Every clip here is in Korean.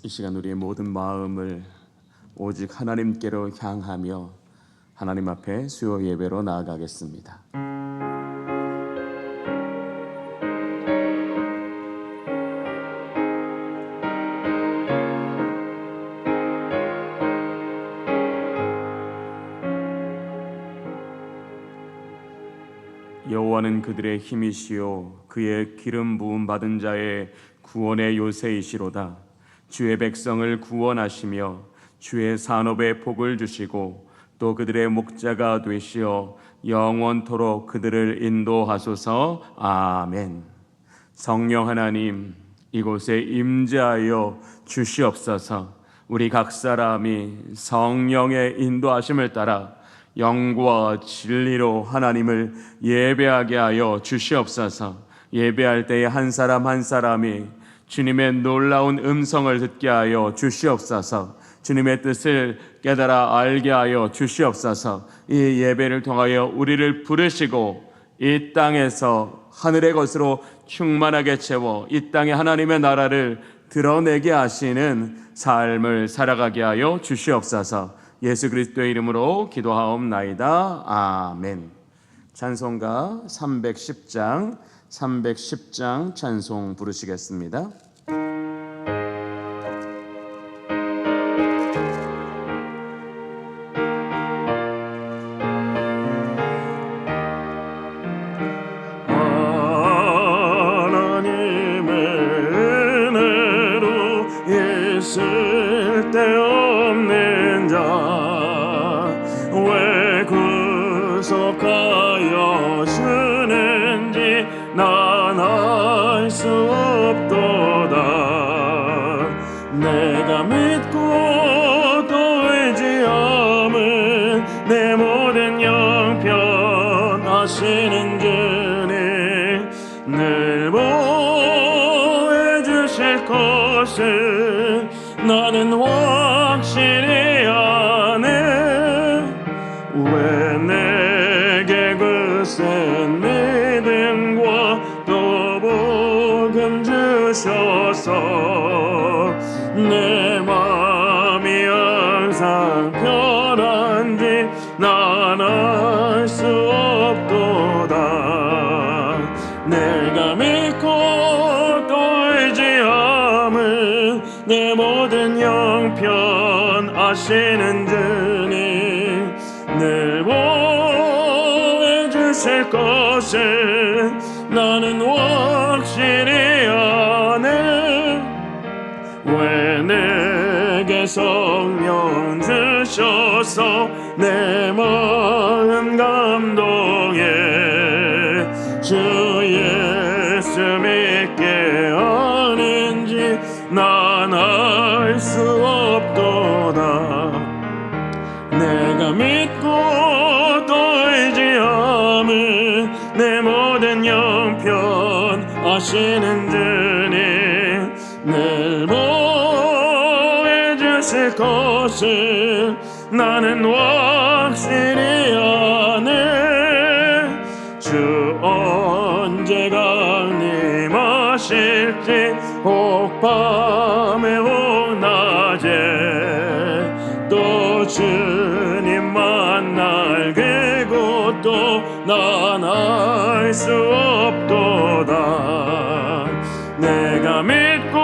이 시간 우리의 모든 마음을 오직 하나님께로 향하며 하나님 앞에 수요 예배로 나아가겠습니다. 여호와는 그들의 힘이시요 그의 기름 부음 받은 자의 구원의 요새이시로다. 주의 백성을 구원하시며 주의 산업에 복을 주시고 또 그들의 목자가 되시어 영원토록 그들을 인도하소서. 아멘. 성령 하나님, 이곳에 임재하여 주시옵소서. 우리 각 사람이 성령의 인도하심을 따라 영과 진리로 하나님을 예배하게 하여 주시옵소서. 예배할 때에 한 사람 한 사람이 주님의 놀라운 음성을 듣게 하여 주시옵소서. 주님의 뜻을 깨달아 알게 하여 주시옵소서. 이 예배를 통하여 우리를 부르시고 이 땅에서 하늘의 것으로 충만하게 채워 이 땅에 하나님의 나라를 드러내게 하시는 삶을 살아가게 하여 주시옵소서. 예수 그리스도의 이름으로 기도하옵나이다. 아멘. 찬송가 310장 찬송 부르시겠습니다. 하나님의 은혜로 있을 때 없는 자 왜 구속하여 주는지 난 알 수 없도다. 내가 믿고 또 의지함은 내 모든 형편 하시는 주님 늘 보여주실 것을 나는 확실히 아네. 왜 내게 그센 믿음과 또 복음 주셔서 내 맘이 항상 편한지 난 알 수 없도다. 내가 믿고 또 의지함은 내 모든 형편 아시는 주님 늘 보여주실 것을 나는 확실히 아네. 왜 내게 성령 주셔서 내 마음 감동해 주 예수 믿게 하는지 난 알 수 없도다. 내가 믿고 또 의지함은 내 모든 형편 아시는 주님 늘 보여주실 것을 나는 확실히 아네. 주 언제 강림하실지 혹 밤에 혹 낮에 또 주님 만날 그곳도 난 알 수 없도다. 내가 믿고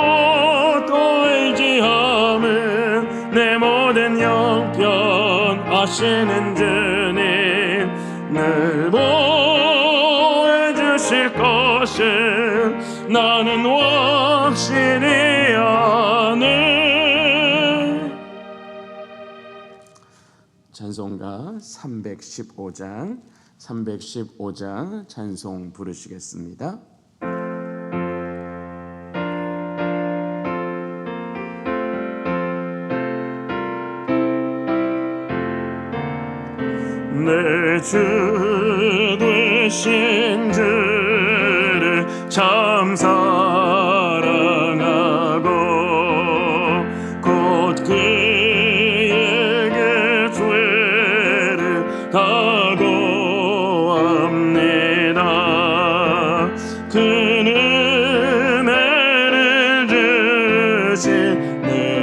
또 의지함은 내 모든 형편 아시는 주님 늘 보여주실 것을 나는 확실히 아네. 찬송가 315장 찬송 부르시겠습니다. 내 주 되신 주를 참 사랑하고 곧 그에게 죄를 각오합니다. 그는 은혜를 주신 내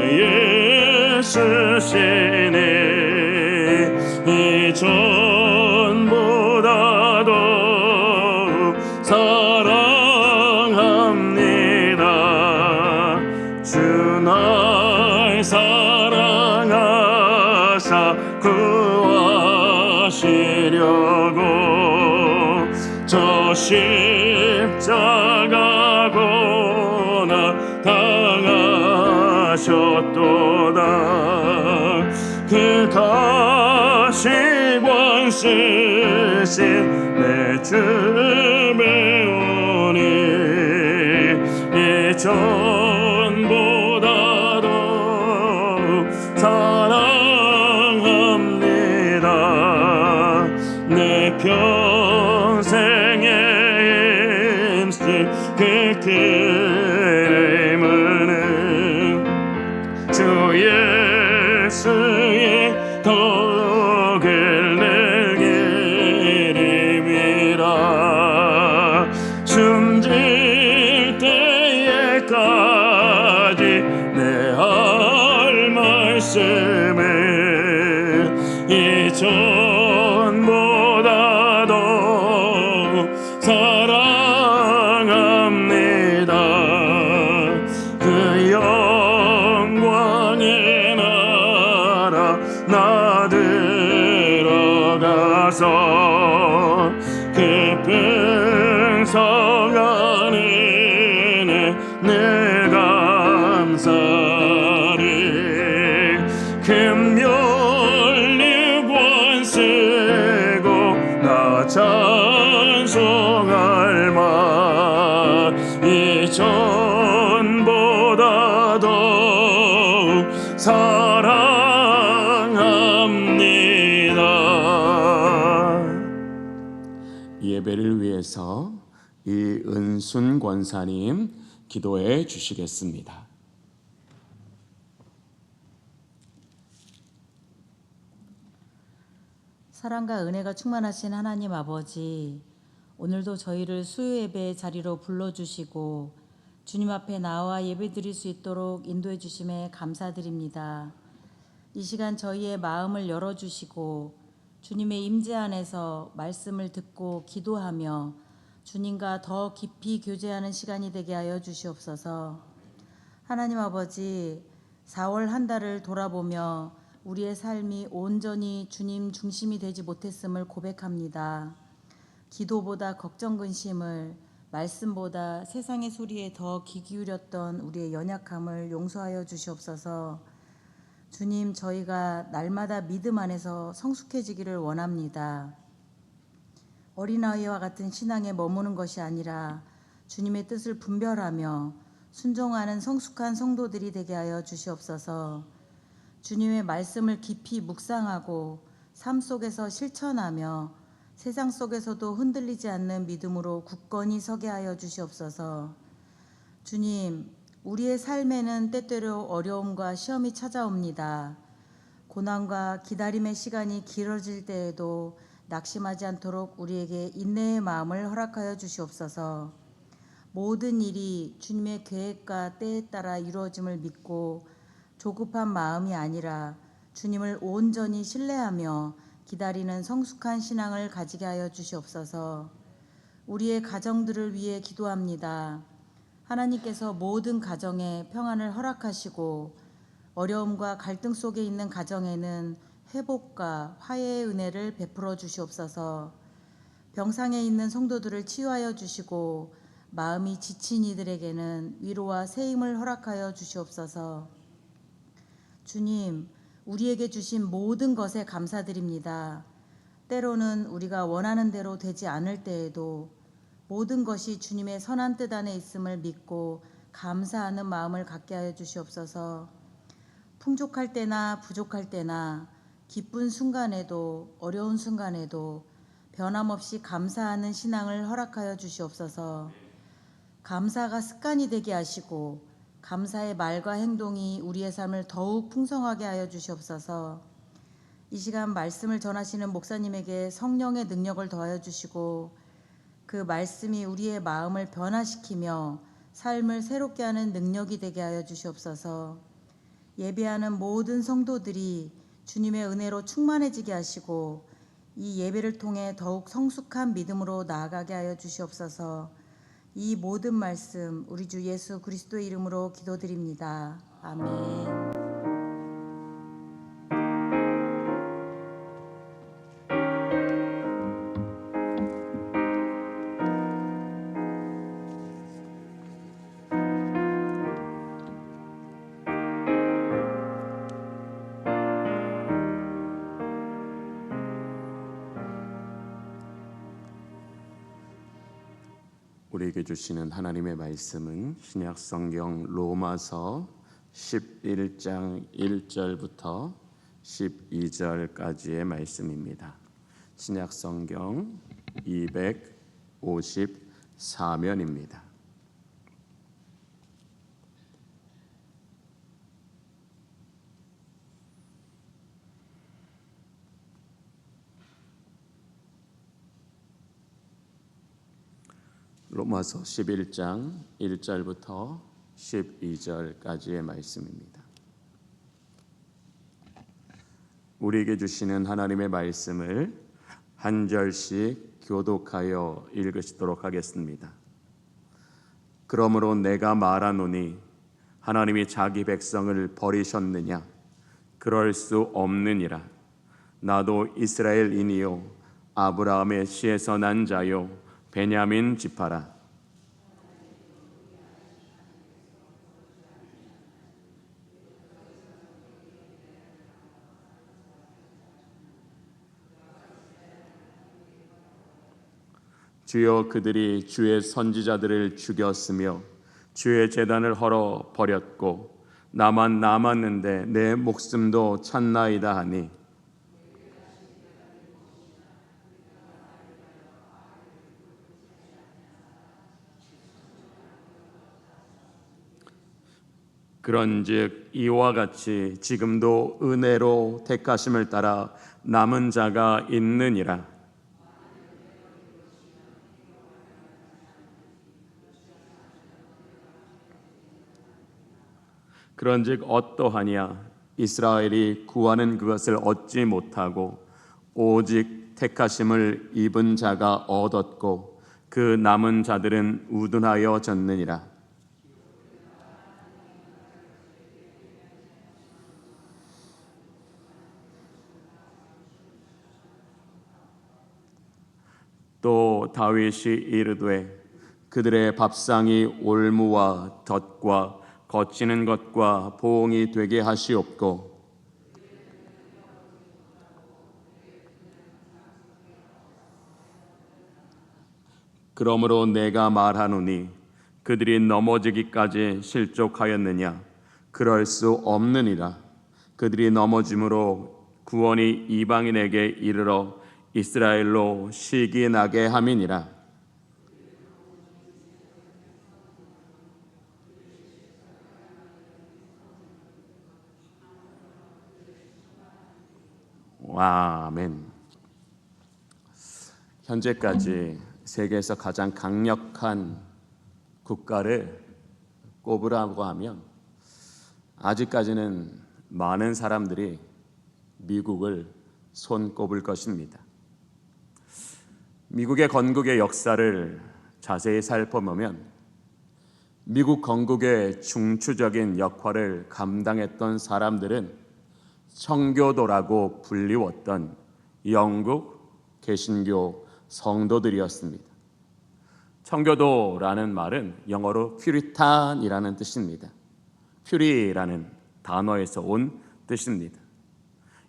사랑합니다. 주 날 사랑하사 구하시려고 저 십자가 고난 당하셨도다. 그 가시관 쓰신 내 주 배우니 이전보다도 사랑합니다. 내 평생에 힘쓸 그 기름은 주 예수의 덕을 낼 기름이라. 숨질 때에까지 내 할 말씀은 이전보다도 사랑합니다. 그 영광의 나라 나 들어가서 깊은 성 안에 내 감사리 금연류관 쓰고 나 찬송할 만 이전보다도 사랑합니다. 예배를 위해서 이은순 권사님 기도해 주시겠습니다. 사랑과 은혜가 충만하신 하나님 아버지, 오늘도 저희를 수요 예배 자리로 불러주시고 주님 앞에 나와 예배 드릴 수 있도록 인도해 주심에 감사드립니다. 이 시간 저희의 마음을 열어주시고 주님의 임재 안에서 말씀을 듣고 기도하며 주님과 더 깊이 교제하는 시간이 되게 하여 주시옵소서. 하나님 아버지, 4월 한 달을 돌아보며 우리의 삶이 온전히 주님 중심이 되지 못했음을 고백합니다. 기도보다 걱정 근심을, 말씀보다 세상의 소리에 더 귀 기울였던 우리의 연약함을 용서하여 주시옵소서. 주님, 저희가 날마다 믿음 안에서 성숙해지기를 원합니다. 어린아이와 같은 신앙에 머무는 것이 아니라 주님의 뜻을 분별하며 순종하는 성숙한 성도들이 되게 하여 주시옵소서. 주님의 말씀을 깊이 묵상하고 삶 속에서 실천하며 세상 속에서도 흔들리지 않는 믿음으로 굳건히 서게 하여 주시옵소서. 주님, 우리의 삶에는 때때로 어려움과 시험이 찾아옵니다. 고난과 기다림의 시간이 길어질 때에도 낙심하지 않도록 우리에게 인내의 마음을 허락하여 주시옵소서. 모든 일이 주님의 계획과 때에 따라 이루어짐을 믿고 조급한 마음이 아니라 주님을 온전히 신뢰하며 기다리는 성숙한 신앙을 가지게 하여 주시옵소서. 우리의 가정들을 위해 기도합니다. 하나님께서 모든 가정에 평안을 허락하시고 어려움과 갈등 속에 있는 가정에는 회복과 화해의 은혜를 베풀어 주시옵소서. 병상에 있는 성도들을 치유하여 주시고 마음이 지친 이들에게는 위로와 새 힘을 허락하여 주시옵소서. 주님, 우리에게 주신 모든 것에 감사드립니다. 때로는 우리가 원하는 대로 되지 않을 때에도 모든 것이 주님의 선한 뜻 안에 있음을 믿고 감사하는 마음을 갖게 하여 주시옵소서. 풍족할 때나 부족할 때나 기쁜 순간에도 어려운 순간에도 변함없이 감사하는 신앙을 허락하여 주시옵소서. 감사가 습관이 되게 하시고 감사의 말과 행동이 우리의 삶을 더욱 풍성하게 하여 주시옵소서. 이 시간 말씀을 전하시는 목사님에게 성령의 능력을 더하여 주시고 그 말씀이 우리의 마음을 변화시키며 삶을 새롭게 하는 능력이 되게 하여 주시옵소서. 예배하는 모든 성도들이 주님의 은혜로 충만해지게 하시고 이 예배를 통해 더욱 성숙한 믿음으로 나아가게 하여 주시옵소서. 이 모든 말씀 우리 주 예수 그리스도의 이름으로 기도드립니다. 아멘. 우리에게 주시는 하나님의 말씀은 신약 성경 로마서 11장 1절부터 12절까지의 말씀입니다. 신약 성경 254면입니다. 로마서 11장 1절부터 12절까지의 말씀입니다. 우리에게 주시는 하나님의 말씀을 한 절씩 교독하여 읽으시도록 하겠습니다. 그러므로 내가 말하노니 하나님이 자기 백성을 버리셨느냐? 그럴 수 없느니라. 나도 이스라엘인이요 아브라함의 씨에서 난 자요 베냐민 지파라. 주여 그들이 주의 선지자들을 죽였으며 주의 제단을 헐어 버렸고 나만 남았는데 내 목숨도 찾나이다 하니 그런즉 이와 같이 지금도 은혜로 택하심을 따라 남은 자가 있느니라. 그런즉 어떠하냐? 이스라엘이 구하는 그것을 얻지 못하고 오직 택하심을 입은 자가 얻었고 그 남은 자들은 우둔하여 졌느니라. 또 다윗이 이르되 그들의 밥상이 올무와 덫과 거치는 것과 보응이 되게 하시옵고 그러므로 내가 말하노니 그들이 넘어지기까지 실족하였느냐? 그럴 수 없느니라. 그들이 넘어짐으로 구원이 이방인에게 이르러 이스라엘로 시기 나게 함이니라. 아멘. 현재까지 세계에서 가장 강력한 국가를 꼽으라고 하면 아직까지는 많은 사람들이 미국을 손꼽을 것입니다. 미국의 건국의 역사를 자세히 살펴보면 미국 건국의 중추적인 역할을 감당했던 사람들은 청교도라고 불리웠던 영국 개신교 성도들이었습니다. 청교도라는 말은 영어로 퓨리탄이라는 뜻입니다. 퓨리라는 단어에서 온 뜻입니다.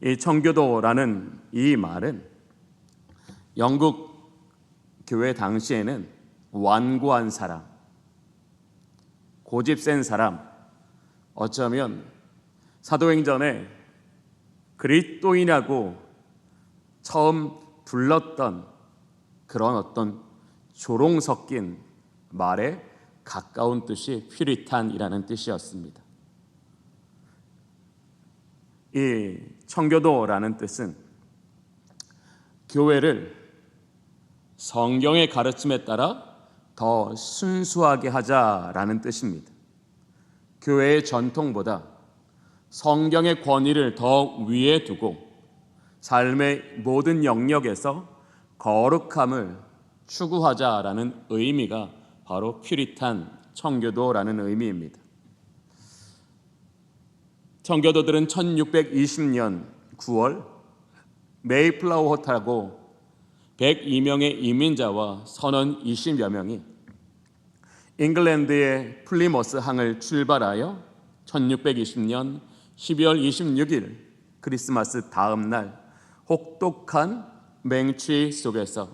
이 청교도라는 이 말은 영국 교회 당시에는 완고한 사람, 고집센 사람, 어쩌면 사도행전에 그리스도인이라고 처음 불렀던 그런 어떤 조롱 섞인 말에 가까운 뜻이 퓨리탄이라는 뜻이었습니다. 이 청교도라는 뜻은 교회를 성경의 가르침에 따라 더 순수하게 하자라는 뜻입니다. 교회의 전통보다 성경의 권위를 더 위에 두고 삶의 모든 영역에서 거룩함을 추구하자라는 의미가 바로 퓨리탄 청교도라는 의미입니다. 청교도들은 1620년 9월 메이플라워 호타고 102명의 이민자와 선원 20여 명이 잉글랜드의 플리머스 항을 출발하여 1620년 12월 26일 크리스마스 다음 날 혹독한 맹추위 속에서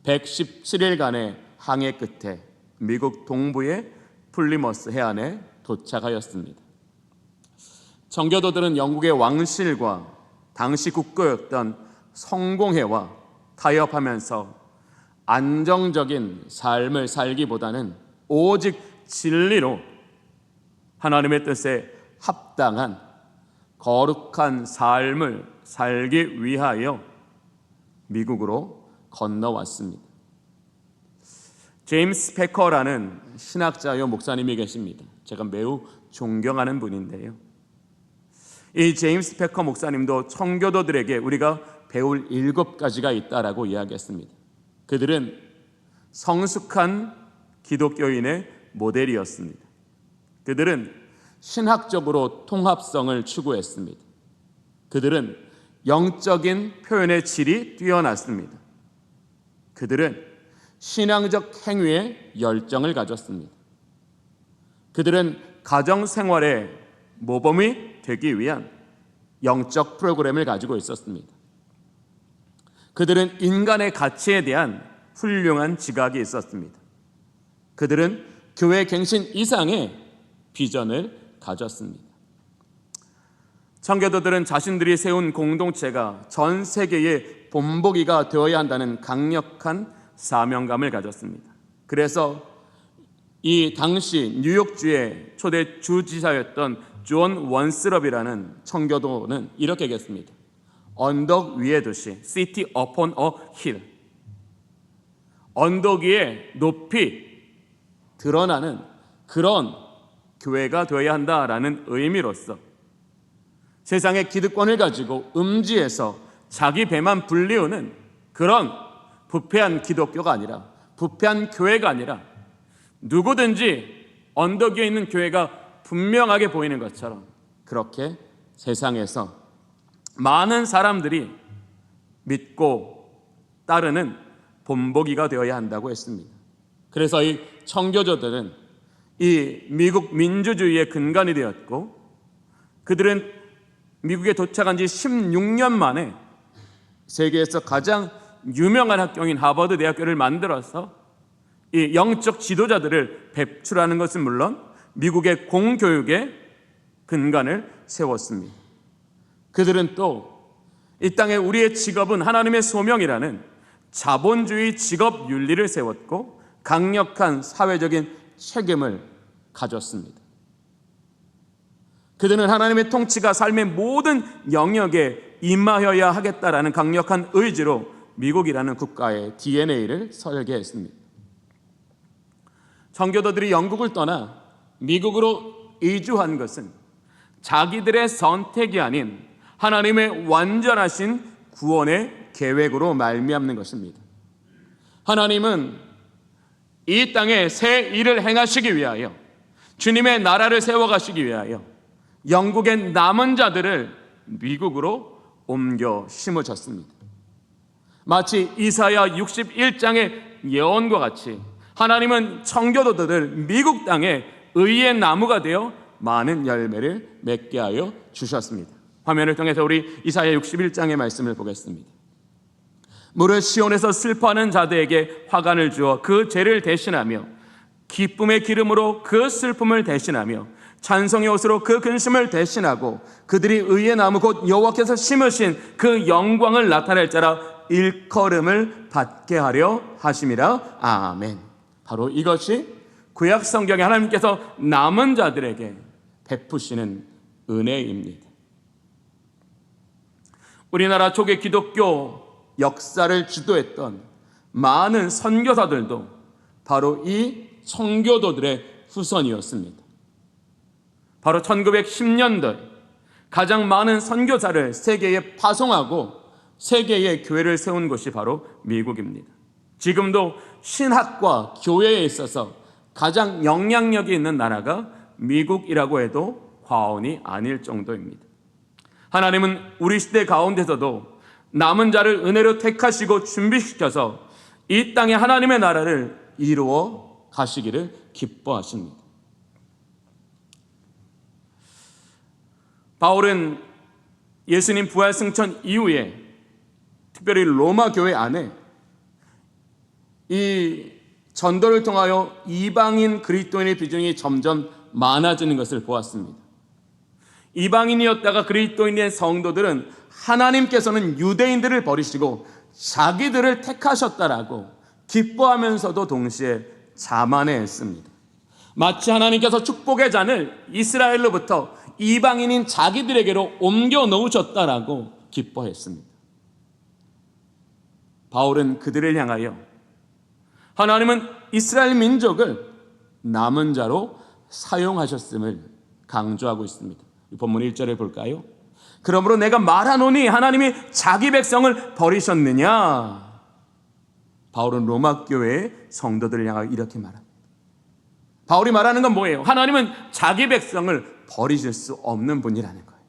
117일간의 항해 끝에 미국 동부의 플리머스 해안에 도착하였습니다. 청교도들은 영국의 왕실과 당시 국교였던 성공회와 타협하면서 안정적인 삶을 살기보다는 오직 진리로 하나님의 뜻에 합당한 거룩한 삶을 살기 위하여 미국으로 건너왔습니다. 제임스 패커라는 신학자요 목사님이 계십니다. 제가 매우 존경하는 분인데요. 이 제임스 패커 목사님도 청교도들에게 우리가 배울 7가지가 있다라고 이야기했습니다. 그들은 성숙한 기독교인의 모델이었습니다. 그들은 신학적으로 통합성을 추구했습니다. 그들은 영적인 표현의 질이 뛰어났습니다. 그들은 신앙적 행위에 열정을 가졌습니다. 그들은 가정생활의 모범이 되기 위한 영적 프로그램을 가지고 있었습니다. 그들은 인간의 가치에 대한 훌륭한 지각이 있었습니다. 그들은 교회 갱신 이상의 비전을 가졌습니다. 청교도들은 자신들이 세운 공동체가 전 세계의 본보기가 되어야 한다는 강력한 사명감을 가졌습니다. 그래서 이 당시 뉴욕주의 초대 주지사였던 존 원스럽이라는 청교도는 이렇게 얘기했습니다. 언덕 위의 도시, city upon a hill. 언덕 위에 높이 드러나는 그런 교회가 되어야 한다라는 의미로서 세상의 기득권을 가지고 음지에서 자기 배만 불리우는 그런 부패한 기독교가 아니라, 부패한 교회가 아니라 누구든지 언덕 위에 있는 교회가 분명하게 보이는 것처럼 그렇게 세상에서 많은 사람들이 믿고 따르는 본보기가 되어야 한다고 했습니다. 그래서 이 청교도들은 이 미국 민주주의의 근간이 되었고, 그들은 미국에 도착한 지 16년 만에 세계에서 가장 유명한 학교인 하버드 대학교를 만들어서 이 영적 지도자들을 배출하는 것은 물론 미국의 공교육의 근간을 세웠습니다. 그들은 또 이 땅에 우리의 직업은 하나님의 소명이라는 자본주의 직업 윤리를 세웠고 강력한 사회적인 책임을 가졌습니다. 그들은 하나님의 통치가 삶의 모든 영역에 임하여야 하겠다라는 강력한 의지로 미국이라는 국가의 DNA를 설계했습니다. 청교도들이 영국을 떠나 미국으로 이주한 것은 자기들의 선택이 아닌 하나님의 완전하신 구원의 계획으로 말미암는 것입니다. 하나님은 이 땅에 새 일을 행하시기 위하여, 주님의 나라를 세워가시기 위하여 영국의 남은 자들을 미국으로 옮겨 심으셨습니다. 마치 이사야 61장의 예언과 같이 하나님은 청교도들을 미국 땅에 의의 나무가 되어 많은 열매를 맺게 하여 주셨습니다. 화면을 통해서 우리 이사야 61장의 말씀을 보겠습니다. 무릇 시온에서 슬퍼하는 자들에게 화관을 주어 그 죄를 대신하며 기쁨의 기름으로 그 슬픔을 대신하며 찬송의 옷으로 그 근심을 대신하고 그들이 의의 나무 곧 여호와께서 심으신 그 영광을 나타낼 자라 일컬음을 받게 하려 하심이라. 아멘. 바로 이것이 구약 성경에 하나님께서 남은 자들에게 베푸시는 은혜입니다. 우리나라 초기 기독교 역사를 주도했던 많은 선교사들도 바로 이 청교도들의 후손이었습니다. 바로 1910년대 가장 많은 선교사를 세계에 파송하고 세계의 교회를 세운 곳이 바로 미국입니다. 지금도 신학과 교회에 있어서 가장 영향력이 있는 나라가 미국이라고 해도 과언이 아닐 정도입니다. 하나님은 우리 시대 가운데서도 남은 자를 은혜로 택하시고 준비시켜서 이 땅에 하나님의 나라를 이루어 가시기를 기뻐하십니다. 바울은 예수님 부활 승천 이후에 특별히 로마 교회 안에 이 전도를 통하여 이방인 그리스도인의 비중이 점점 많아지는 것을 보았습니다. 이방인이었다가 그리스도인이 된 성도들은 하나님께서는 유대인들을 버리시고 자기들을 택하셨다라고 기뻐하면서도 동시에 자만해했습니다. 마치 하나님께서 축복의 잔을 이스라엘로부터 이방인인 자기들에게로 옮겨 놓으셨다라고 기뻐했습니다. 바울은 그들을 향하여 하나님은 이스라엘 민족을 남은 자로 사용하셨음을 강조하고 있습니다. 본문 1절을 볼까요? 그러므로 내가 말하노니 하나님이 자기 백성을 버리셨느냐? 바울은 로마 교회의 성도들을 향하여 이렇게 말합니다. 바울이 말하는 건 뭐예요? 하나님은 자기 백성을 버리실 수 없는 분이라는 거예요.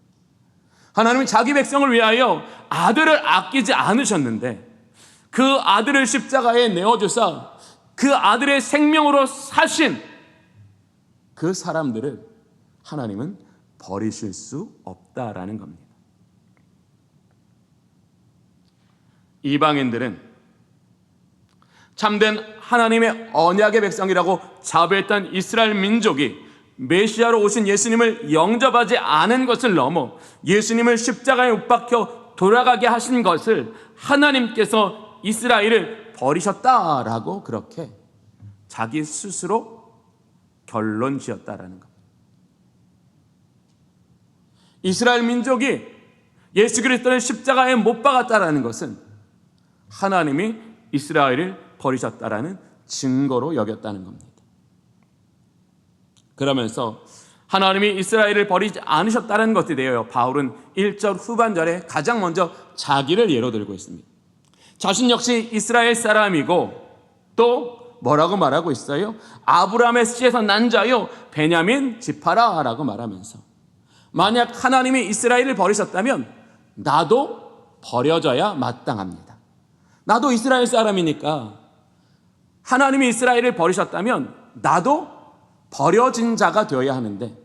하나님은 자기 백성을 위하여 아들을 아끼지 않으셨는데 그 아들을 십자가에 내어주사 그 아들의 생명으로 사신 그 사람들을 하나님은 버리실 수 없다라는 겁니다. 이방인들은 참된 하나님의 언약의 백성이라고 자부했던 이스라엘 민족이 메시아로 오신 예수님을 영접하지 않은 것을 넘어 예수님을 십자가에 못 박혀 돌아가게 하신 것을 하나님께서 이스라엘을 버리셨다라고 그렇게 자기 스스로 결론 지었다라는 것. 이스라엘 민족이 예수 그리스도를 십자가에 못 박았다라는 것은 하나님이 이스라엘을 버리셨다라는 증거로 여겼다는 겁니다. 그러면서 하나님이 이스라엘을 버리지 않으셨다는 것에 대하여 바울은 1절 후반절에 가장 먼저 자기를 예로 들고 있습니다. 자신 역시 이스라엘 사람이고 또 뭐라고 말하고 있어요? 아브라함의 씨에서 난 자요 베냐민 지파라 라고 말하면서 만약 하나님이 이스라엘을 버리셨다면 나도 버려져야 마땅합니다. 나도 이스라엘 사람이니까 하나님이 이스라엘을 버리셨다면 나도 버려진 자가 되어야 하는데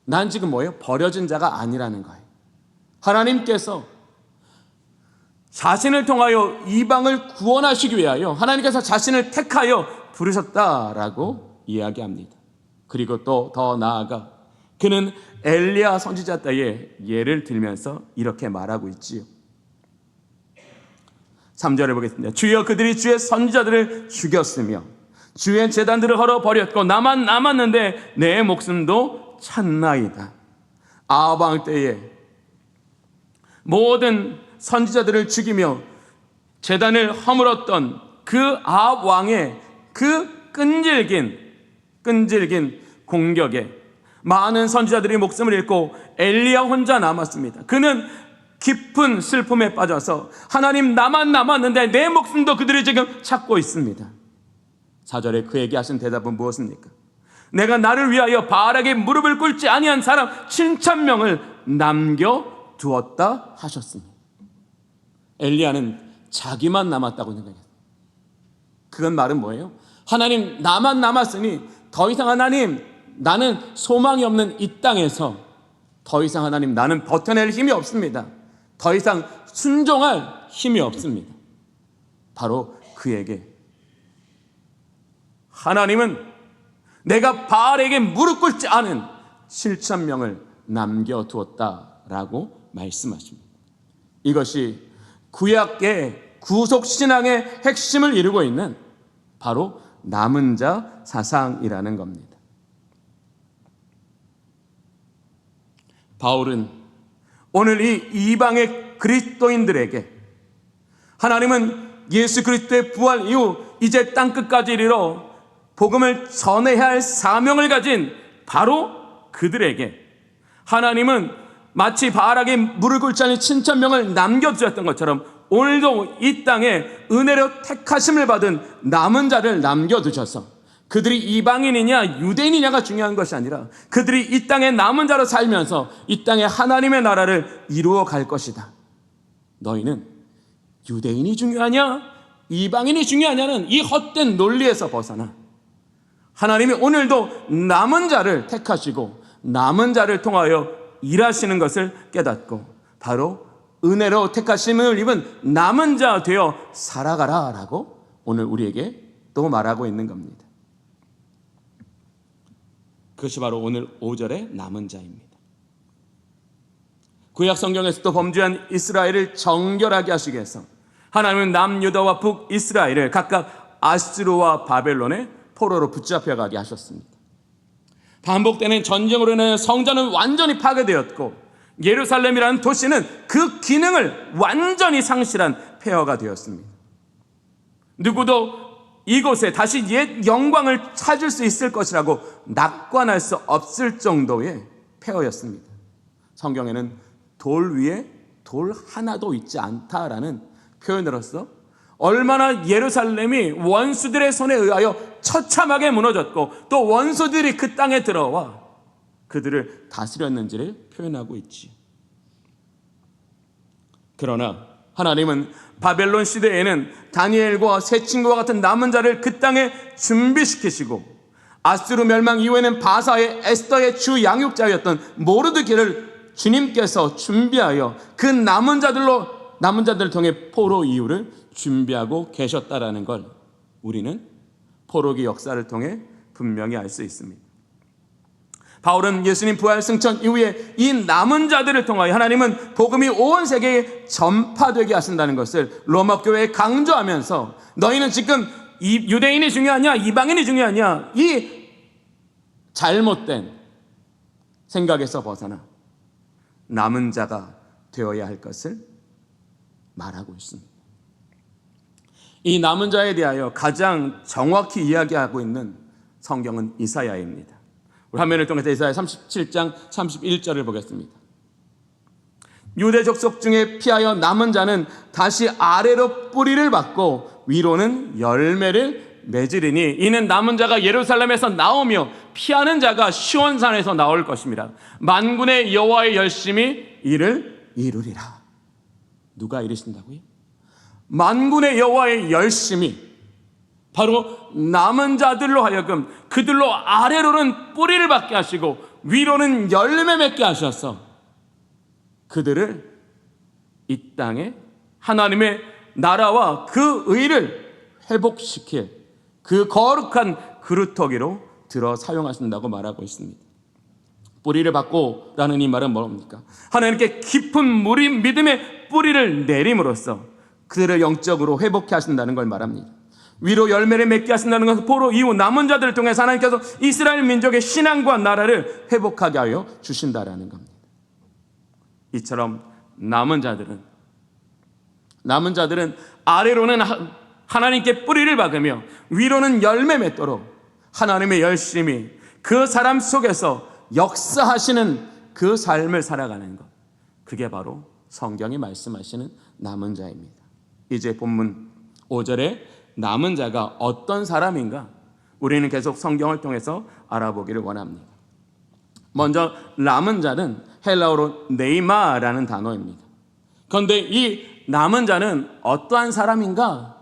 난 지금 뭐예요? 버려진 자가 아니라는 거예요. 하나님께서 자신을 통하여 이방을 구원하시기 위하여 하나님께서 자신을 택하여 부르셨다라고 이야기합니다. 그리고 또 더 나아가 그는 엘리야 선지자 때의 예를 들면서 이렇게 말하고 있지요. 3절을 보겠습니다. 주여 그들이 주의 선지자들을 죽였으며 주의 제단들을 헐어버렸고 나만 남았는데 내 목숨도 찾나이다. 아합 왕 때에 모든 선지자들을 죽이며 제단을 허물었던 그 아합 왕의 그 끈질긴 공격에 많은 선지자들이 목숨을 잃고 엘리야 혼자 남았습니다. 그는 깊은 슬픔에 빠져서 하나님 나만 남았는데 내 목숨도 그들이 지금 찾고 있습니다. 4절에 그에게 하신 대답은 무엇입니까? 내가 나를 위하여 바알에게 무릎을 꿇지 아니한 사람 7,000명을 남겨두었다 하셨습니다. 엘리야는 자기만 남았다고 생각했어요. 그건 말은 뭐예요? 하나님 나만 남았으니 더 이상 하나님 나는 소망이 없는 이 땅에서 더 이상 하나님 나는 버텨낼 힘이 없습니다. 더 이상 순종할 힘이 없습니다. 바로 그에게 하나님은 내가 바알에게 무릎 꿇지 않은 7,000명을 남겨두었다라고 말씀하십니다. 이것이 구약의 구속신앙의 핵심을 이루고 있는 바로 남은 자 사상이라는 겁니다. 바울은 오늘 이 이방의 그리스도인들에게 하나님은 예수 그리스도의 부활 이후 이제 땅끝까지 이르러 복음을 전해야 할 사명을 가진 바로 그들에게 하나님은 마치 바알에게 무릎 꿇지 않은 7,000명을 남겨주셨던 것처럼 오늘도 이 땅에 은혜로 택하심을 받은 남은 자를 남겨두셔서 그들이 이방인이냐 유대인이냐가 중요한 것이 아니라 그들이 이 땅에 남은 자로 살면서 이 땅에 하나님의 나라를 이루어 갈 것이다. 너희는 유대인이 중요하냐 이방인이 중요하냐는 이 헛된 논리에서 벗어나 하나님이 오늘도 남은 자를 택하시고 남은 자를 통하여 일하시는 것을 깨닫고 바로 은혜로 택하심을 입은 남은 자 되어 살아가라 라고 오늘 우리에게 또 말하고 있는 겁니다. 그것이 바로 오늘 5절의 남은 자입니다. 구약 성경에서도 범죄한 이스라엘을 정결하게 하시기 위해서 하나님은 남유다와 북이스라엘을 각각 아수르와 바벨론의 포로로 붙잡혀가게 하셨습니다. 반복되는 전쟁으로 인해 성전은 완전히 파괴되었고 예루살렘이라는 도시는 그 기능을 완전히 상실한 폐허가 되었습니다. 누구도 이곳에 다시 옛 영광을 찾을 수 있을 것이라고 낙관할 수 없을 정도의 폐허였습니다. 성경에는 돌 위에 돌 하나도 있지 않다라는 표현으로서 얼마나 예루살렘이 원수들의 손에 의하여 처참하게 무너졌고 또 원수들이 그 땅에 들어와 그들을 다스렸는지를 표현하고 있지. 그러나 하나님은 바벨론 시대에는 다니엘과 세 친구와 같은 남은 자를 그 땅에 준비시키시고 아수르 멸망 이후에는 바사의 에스더의 주 양육자였던 모르드게를 주님께서 준비하여 그 남은 자들을 통해 포로 이후를 준비하고 계셨다라는 걸 우리는 포로기 역사를 통해 분명히 알 수 있습니다. 바울은 예수님 부활 승천 이후에 이 남은 자들을 통하여 하나님은 복음이 온 세계에 전파되게 하신다는 것을 로마 교회에 강조하면서 너희는 지금 유대인이 중요하냐 이방인이 중요하냐 이 잘못된 생각에서 벗어나 남은 자가 되어야 할 것을 말하고 있습니다. 이 남은 자에 대하여 가장 정확히 이야기하고 있는 성경은 이사야입니다. 우리 화면을 통해서 이사야 37장 31절을 보겠습니다. 유대 족속 중에 피하여 남은 자는 다시 아래로 뿌리를 받고 위로는 열매를 맺으리니 이는 남은 자가 예루살렘에서 나오며 피하는 자가 시온산에서 나올 것입니다. 만군의 여호와의 열심히 이를 이루리라. 누가 이루신다고요? 만군의 여호와의 열심히 바로 남은 자들로 하여금 그들로 아래로는 뿌리를 받게 하시고 위로는 열매 맺게 하셔서 그들을 이 땅에 하나님의 나라와 그 의를 회복시킬 그 거룩한 그루터기로 들어 사용하신다고 말하고 있습니다. 뿌리를 받고 라는 이 말은 뭡니까? 하나님께 깊은 믿음의 뿌리를 내림으로써 그들을 영적으로 회복해 하신다는 걸 말합니다. 위로 열매를 맺게 하신다는 것은 포로 이후 남은 자들을 통해서 하나님께서 이스라엘 민족의 신앙과 나라를 회복하게 하여 주신다라는 겁니다. 이처럼 남은 자들은 아래로는 하나님께 뿌리를 박으며 위로는 열매 맺도록 하나님의 열심히 그 사람 속에서 역사하시는 그 삶을 살아가는 것, 그게 바로 성경이 말씀하시는 남은 자입니다. 이제 본문 5절에 남은 자가 어떤 사람인가 우리는 계속 성경을 통해서 알아보기를 원합니다. 먼저 남은 자는 헬라어로 네이마라는 단어입니다. 그런데 이 남은 자는 어떠한 사람인가,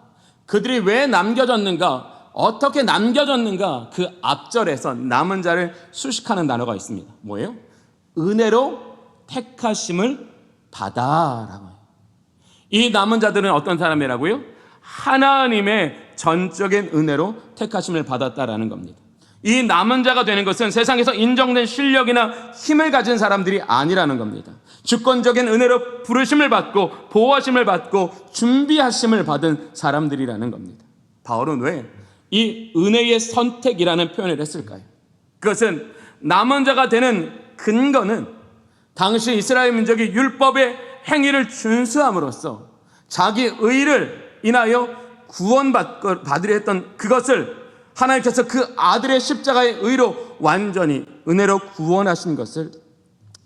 그들이 왜 남겨졌는가, 어떻게 남겨졌는가, 그 앞절에서 남은 자를 수식하는 단어가 있습니다. 뭐예요? 은혜로 택하심을 받아라고 해요. 이 남은 자들은 어떤 사람이라고요? 하나님의 전적인 은혜로 택하심을 받았다라는 겁니다. 이 남은 자가 되는 것은 세상에서 인정된 실력이나 힘을 가진 사람들이 아니라는 겁니다. 주권적인 은혜로 부르심을 받고 보호하심을 받고 준비하심을 받은 사람들이라는 겁니다. 바울은 왜 이 은혜의 선택이라는 표현을 했을까요? 그것은 남은 자가 되는 근거는 당시 이스라엘 민족이 율법의 행위를 준수함으로써 자기 의를 인하여 구원받으려 했던 그것을 하나님께서 그 아들의 십자가의 의로 완전히 은혜로 구원하신 것을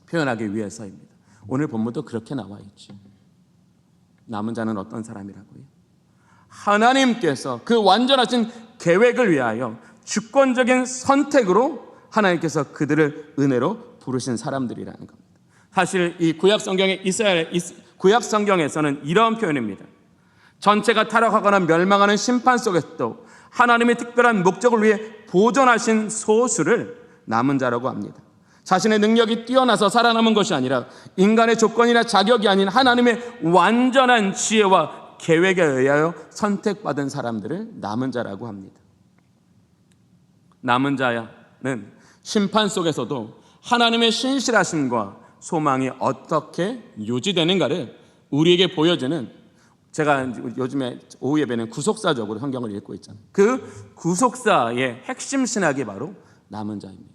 표현하기 위해서입니다. 오늘 본문도 그렇게 나와 있죠. 남은 자는 어떤 사람이라고요? 하나님께서 그 완전하신 계획을 위하여 주권적인 선택으로 하나님께서 그들을 은혜로 부르신 사람들이라는 겁니다. 사실 이 구약 성경에서는 이런 표현입니다. 전체가 타락하거나 멸망하는 심판 속에서도 하나님의 특별한 목적을 위해 보존하신 소수를 남은 자라고 합니다. 자신의 능력이 뛰어나서 살아남은 것이 아니라 인간의 조건이나 자격이 아닌 하나님의 완전한 지혜와 계획에 의하여 선택받은 사람들을 남은 자라고 합니다. 남은 자는 심판 속에서도 하나님의 신실하심과 소망이 어떻게 유지되는가를 우리에게 보여주는, 제가 요즘에 오후 예배는 구속사적으로 성경을 읽고 있잖아요. 그 구속사의 핵심 신학이 바로 남은 자입니다.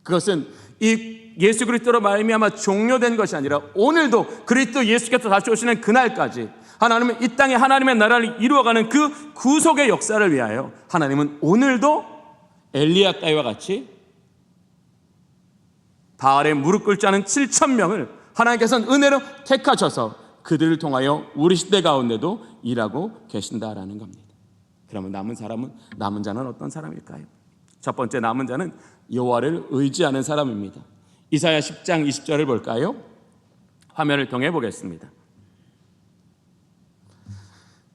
그것은 이 예수 그리스도로 말미암아 종료된 것이 아니라 오늘도 그리스도 예수께서 다시 오시는 그날까지 하나님은 이 땅에 하나님의 나라를 이루어가는 그 구속의 역사를 위하여 하나님은 오늘도 엘리야 때와 같이 바알에 무릎 꿇지 않은 7,000명을 하나님께서는 은혜로 택하셔서 그들을 통하여 우리 시대 가운데도 일하고 계신다라는 겁니다. 그러면 남은 자는 어떤 사람일까요? 첫 번째 남은 자는 여호와를 의지하는 사람입니다. 이사야 10장 20절을 볼까요? 화면을 통해 보겠습니다.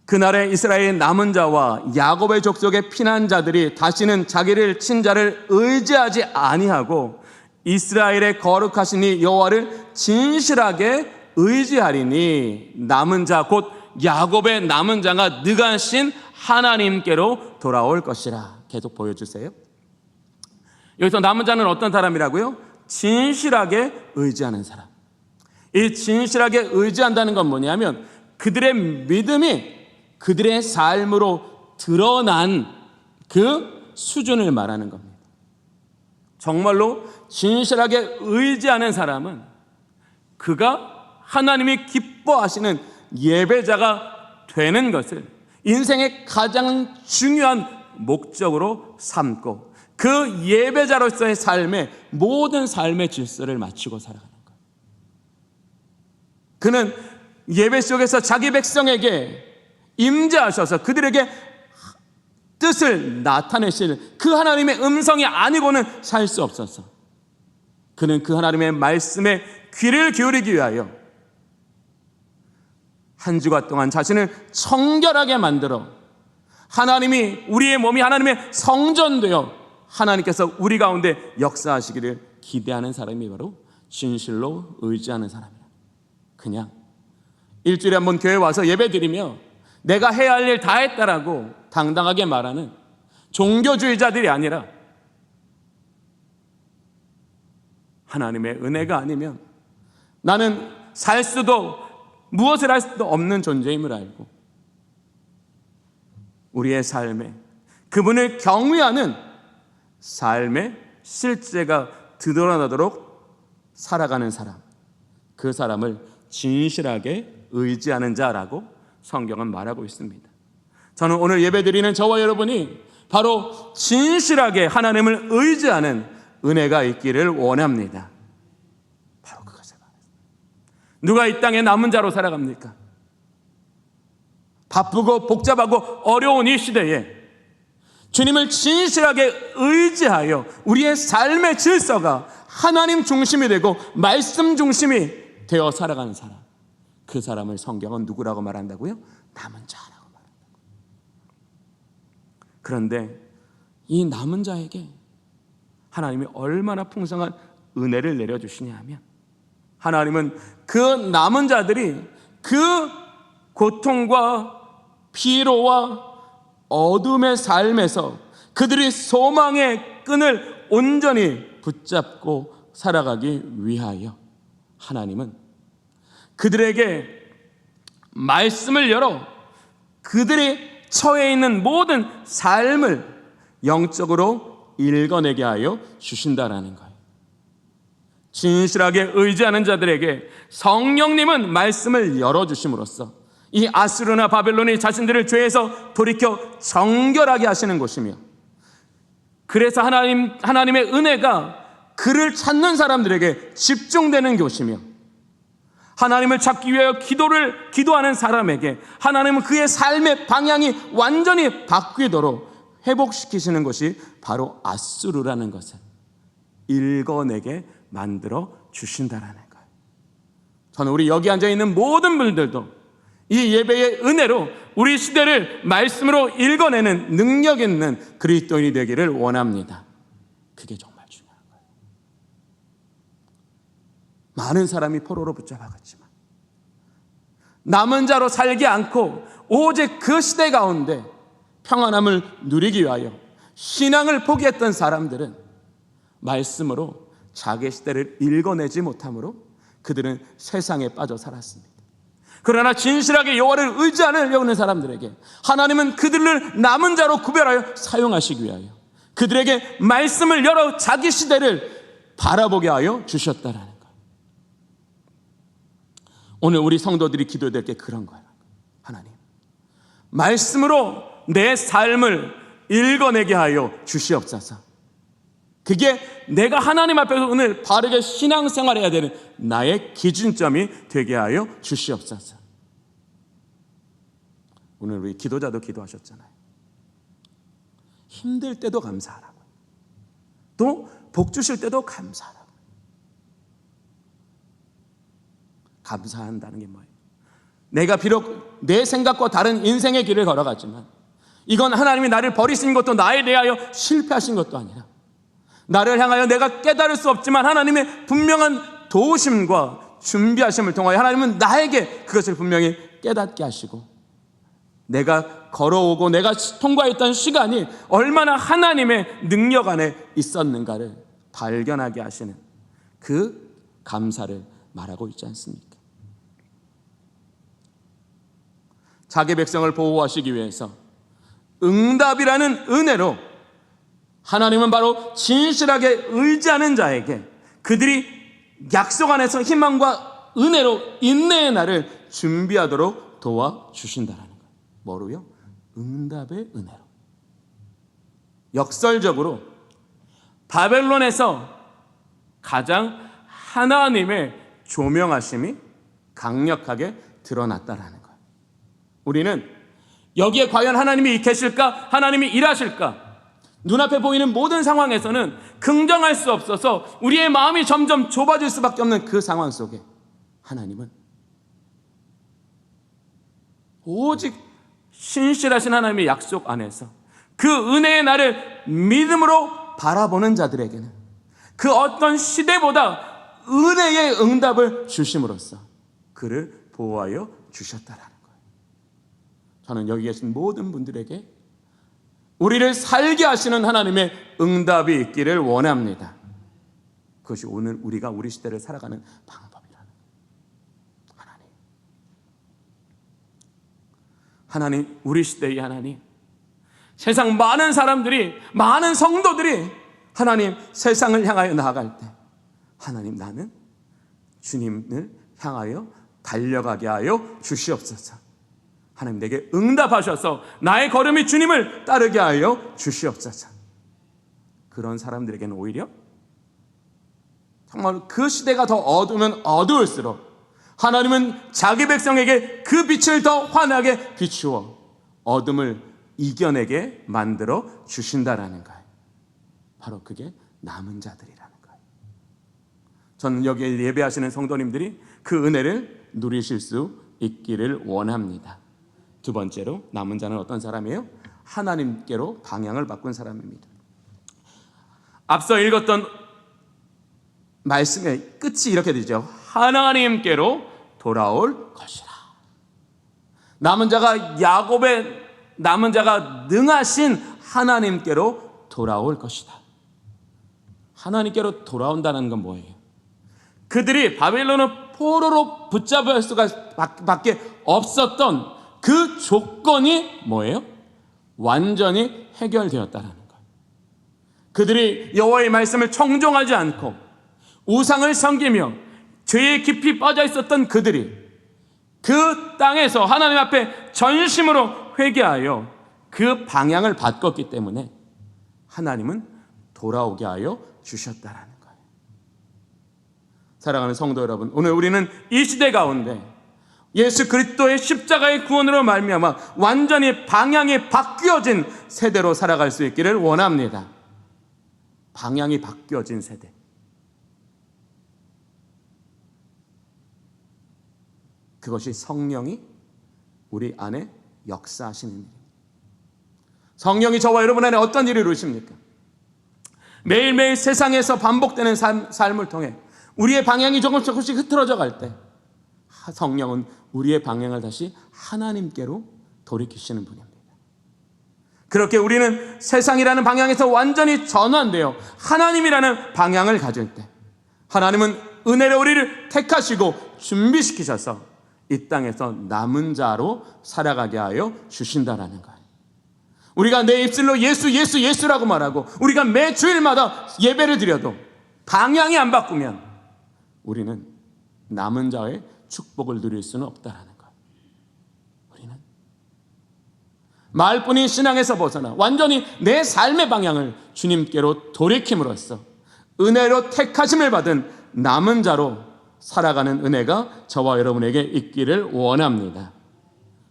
그날에 이스라엘의 남은 자와 야곱의 족속의 피난 자들이 다시는 자기를 친 자를 의지하지 아니하고 이스라엘의 거룩하신 이 여호와를 진실하게 의지하리니 남은 자 곧 야곱의 남은 자가 능하신 하나님께로 돌아올 것이라. 계속 보여주세요. 여기서 남은 자는 어떤 사람이라고요? 진실하게 의지하는 사람. 이 진실하게 의지한다는 건 뭐냐면 그들의 믿음이 그들의 삶으로 드러난 그 수준을 말하는 겁니다. 정말로 진실하게 의지하는 사람은 그가 하나님이 기뻐하시는 예배자가 되는 것을 인생의 가장 중요한 목적으로 삼고 그 예배자로서의 삶에 모든 삶의 질서를 맞추고 살아가는 것. 그는 예배 속에서 자기 백성에게 임재하셔서 그들에게 뜻을 나타내실 그 하나님의 음성이 아니고는 살 수 없어서 그는 그 하나님의 말씀에 귀를 기울이기 위하여 한 주간 동안 자신을 청결하게 만들어 하나님이 우리의 몸이 하나님의 성전되어 하나님께서 우리 가운데 역사하시기를 기대하는 사람이 바로 진실로 의지하는 사람이에요. 그냥 일주일에 한 번 교회 와서 예배드리며 내가 해야 할 일 다 했다라고 당당하게 말하는 종교주의자들이 아니라 하나님의 은혜가 아니면 나는 살 수도 무엇을 할 수도 없는 존재임을 알고 우리의 삶에 그분을 경외하는 삶의 실제가 드러나도록 살아가는 사람, 그 사람을 진실하게 의지하는 자라고 성경은 말하고 있습니다. 저는 오늘 예배드리는 저와 여러분이 바로 진실하게 하나님을 의지하는 은혜가 있기를 원합니다. 바로 그것을 말합니다. 누가 이 땅에 남은 자로 살아갑니까? 바쁘고 복잡하고 어려운 이 시대에 주님을 진실하게 의지하여 우리의 삶의 질서가 하나님 중심이 되고 말씀 중심이 되어 살아가는 사람, 그 사람을 성경은 누구라고 말한다고요? 남은 자라고 말한다고요. 그런데 이 남은 자에게 하나님이 얼마나 풍성한 은혜를 내려주시냐 하면 하나님은 그 남은 자들이 그 고통과 피로와 어둠의 삶에서 그들이 소망의 끈을 온전히 붙잡고 살아가기 위하여 하나님은 그들에게 말씀을 열어 그들이 처해 있는 모든 삶을 영적으로 읽어내게 하여 주신다라는 거예요. 진실하게 의지하는 자들에게 성령님은 말씀을 열어주심으로써 이 아수르나 바벨론이 자신들을 죄에서 돌이켜 정결하게 하시는 곳이며 그래서 하나님의 은혜가 그를 찾는 사람들에게 집중되는 곳이며 하나님을 찾기 위하여 기도하는 사람에게 하나님은 그의 삶의 방향이 완전히 바뀌도록 회복시키시는 것이 바로 아수르라는 것을 읽어내게 만들어 주신다라는 거예요. 저는 우리 여기 앉아있는 모든 분들도 이 예배의 은혜로 우리 시대를 말씀으로 읽어내는 능력 있는 그리스도인이 되기를 원합니다. 그게 정말 중요한 거예요. 많은 사람이 포로로 붙잡아갔지만 남은 자로 살지 않고 오직 그 시대 가운데 평안함을 누리기 위하여 신앙을 포기했던 사람들은 말씀으로 자기 시대를 읽어내지 못하므로 그들은 세상에 빠져 살았습니다. 그러나 진실하게 여호와를 의지하려고 하는 사람들에게 하나님은 그들을 남은 자로 구별하여 사용하시기 위하여 그들에게 말씀을 열어 자기 시대를 바라보게 하여 주셨다라는 거예요. 오늘 우리 성도들이 기도해야 될 게 그런 거예요. 하나님, 말씀으로 내 삶을 읽어내게 하여 주시옵소서. 그게 내가 하나님 앞에서 오늘 바르게 신앙생활해야 되는 나의 기준점이 되게 하여 주시옵소서. 오늘 우리 기도자도 기도하셨잖아요. 힘들 때도 감사하라고, 또 복 주실 때도 감사하라고. 감사한다는 게 뭐예요? 내가 비록 내 생각과 다른 인생의 길을 걸어갔지만 이건 하나님이 나를 버리신 것도 나에 대하여 실패하신 것도 아니라 나를 향하여 내가 깨달을 수 없지만 하나님의 분명한 도우심과 준비하심을 통하여 하나님은 나에게 그것을 분명히 깨닫게 하시고 내가 걸어오고 내가 통과했던 시간이 얼마나 하나님의 능력 안에 있었는가를 발견하게 하시는 그 감사를 말하고 있지 않습니까? 자기 백성을 보호하시기 위해서 응답이라는 은혜로 하나님은 바로 진실하게 의지하는 자에게 그들이 약속 안에서 희망과 은혜로 인내의 날을 준비하도록 도와주신다라는 거예요. 뭐로요? 응답의 은혜로. 역설적으로 바벨론에서 가장 하나님의 조명하심이 강력하게 드러났다라는 거예요. 우리는 여기에 과연 하나님이 계실까? 하나님이 일하실까? 눈앞에 보이는 모든 상황에서는 긍정할 수 없어서 우리의 마음이 점점 좁아질 수밖에 없는 그 상황 속에 하나님은 오직 신실하신 하나님의 약속 안에서 그 은혜의 날을 믿음으로 바라보는 자들에게는 그 어떤 시대보다 은혜의 응답을 주심으로써 그를 보호하여 주셨다라는 거예요. 저는 여기 계신 모든 분들에게 우리를 살게 하시는 하나님의 응답이 있기를 원합니다. 그것이 오늘 우리가 우리 시대를 살아가는 방법이라는 거예요. 하나님, 우리 시대의 하나님, 세상 많은 사람들이, 많은 성도들이 하나님 세상을 향하여 나아갈 때 하나님, 나는 주님을 향하여 달려가게 하여 주시옵소서. 하나님, 내게 응답하셔서 나의 걸음이 주님을 따르게 하여 주시옵소서. 그런 사람들에게는 오히려 정말 그 시대가 더 어두우면 어두울수록 하나님은 자기 백성에게 그 빛을 더 환하게 비추어 어둠을 이겨내게 만들어 주신다라는 거예요. 바로 그게 남은 자들이라는 거예요. 저는 여기에 예배하시는 성도님들이 그 은혜를 누리실 수 있기를 원합니다. 두 번째로 남은 자는 어떤 사람이에요? 하나님께로 방향을 바꾼 사람입니다. 앞서 읽었던 말씀의 끝이 이렇게 되죠. 하나님께로 돌아올 것이라. 남은 자가 야곱의 남은 자가 능하신 하나님께로 돌아올 것이다. 하나님께로 돌아온다는 건 뭐예요? 그들이 바벨론을 포로로 붙잡을 수가 밖에 없었던 그 조건이 뭐예요? 완전히 해결되었다는 거예요. 그들이 여호와의 말씀을 청종하지 않고 우상을 섬기며 죄에 깊이 빠져 있었던 그들이 그 땅에서 하나님 앞에 전심으로 회개하여 그 방향을 바꿨기 때문에 하나님은 돌아오게 하여 주셨다라는 거예요. 사랑하는 성도 여러분, 오늘 우리는 이 시대 가운데 예수 그리스도의 십자가의 구원으로 말미암아 완전히 방향이 바뀌어진 세대로 살아갈 수 있기를 원합니다. 방향이 바뀌어진 세대. 그것이 성령이 우리 안에 역사하시는 일입니다. 성령이 저와 여러분 안에 어떤 일을 이루십니까? 매일매일 세상에서 반복되는 삶을 통해 우리의 방향이 조금씩 흐트러져 갈 때 성령은 우리의 방향을 다시 하나님께로 돌이키시는 분입니다. 그렇게 우리는 세상이라는 방향에서 완전히 전환되어 하나님이라는 방향을 가질 때 하나님은 은혜로 우리를 택하시고 준비시키셔서 이 땅에서 남은 자로 살아가게 하여 주신다라는 거예요. 우리가 내 입술로 예수라고 말하고 우리가 매 주일마다 예배를 드려도 방향이 안 바꾸면 우리는 남은 자의 축복을 누릴 수는 없다라는 거예요. 우리는 말뿐인 신앙에서 벗어나 완전히 내 삶의 방향을 주님께로 돌이킴으로써 은혜로 택하심을 받은 남은 자로 살아가는 은혜가 저와 여러분에게 있기를 원합니다.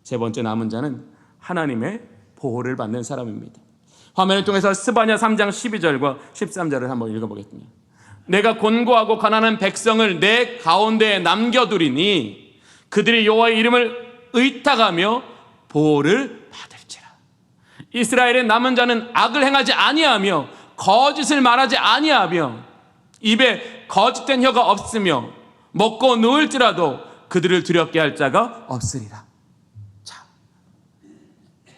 세 번째 남은 자는 하나님의 보호를 받는 사람입니다. 화면을 통해서 스바냐 3장 12절과 13절을 한번 읽어보겠습니다. 내가 곤고하고 가난한 백성을 내 가운데에 남겨두리니 그들이 여호와의 이름을 의탁하며 보호를 받을지라. 이스라엘의 남은 자는 악을 행하지 아니하며 거짓을 말하지 아니하며 입에 거짓된 혀가 없으며 먹고 누울지라도 그들을 두렵게 할 자가 없으리라. 자,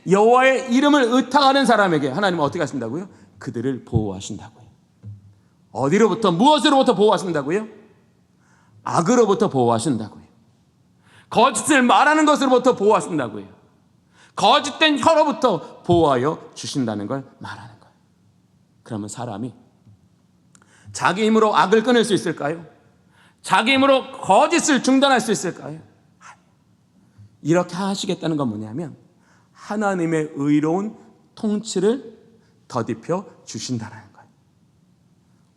여호와의 이름을 의탁하는 사람에게 하나님은 어떻게 하신다고요? 그들을 보호하신다고요. 어디로부터, 무엇으로부터 보호하신다고요? 악으로부터 보호하신다고요. 거짓을 말하는 것으로부터 보호하신다고요. 거짓된 혀로부터 보호하여 주신다는 걸 말하는 거예요. 그러면 사람이 자기 힘으로 악을 끊을 수 있을까요? 자기 힘으로 거짓을 중단할 수 있을까요? 이렇게 하시겠다는 건 뭐냐면 하나님의 의로운 통치를 더딥혀 주신다는 거예요.